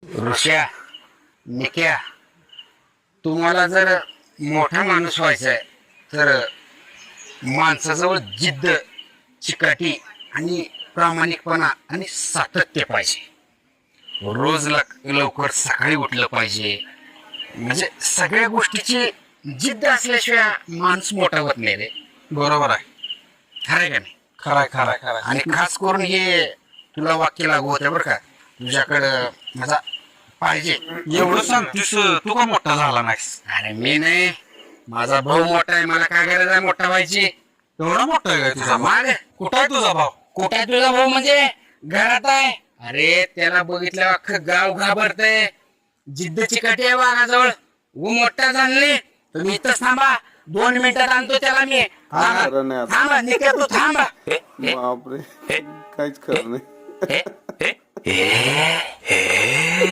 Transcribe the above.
ऋषा, निक्या, तुम्हाला जर मोठा माणूस व्हायचा आहे तर माणसाजवळ जिद्द, चिकाटी आणि प्रामाणिकपणा आणि सातत्य पाहिजे. रोज लवकर सकाळी उठलं पाहिजे. म्हणजे सगळ्या गोष्टीची जिद्द असल्याशिवाय माणूस मोठा होत नाही रे. बरोबर आहे. खरंय का नाही? खराय खराय खराय. आणि खास करून हे तुला वाक्य लागू होते बरं का. तुझ्याकडं माझा पाहिजे. एवढं सांगतोस तू का मोठा झाला नाहीस? अरे मी नाही, माझा भाऊ मोठा आहे. मला काय गरज आहे मोठा व्हायची? एवढा मोठा आहे काय तुझा भाऊ? माग कुठं आहे तुझा भाऊ? कुठे आहे तुझा भाऊ? म्हणजे घरात आहे. अरे त्याला बघितलं अख्खं गाव घाबरतय. जिद्द चिकाटी आहे वाघाजवळ. मोठा झाले तुम्ही इथंच थांबा. 2 मिनिटात आणतो त्याला मी. खरं नाही आता. थांबा निघा तू थांबा. बापरे, काहीच खरं नाही.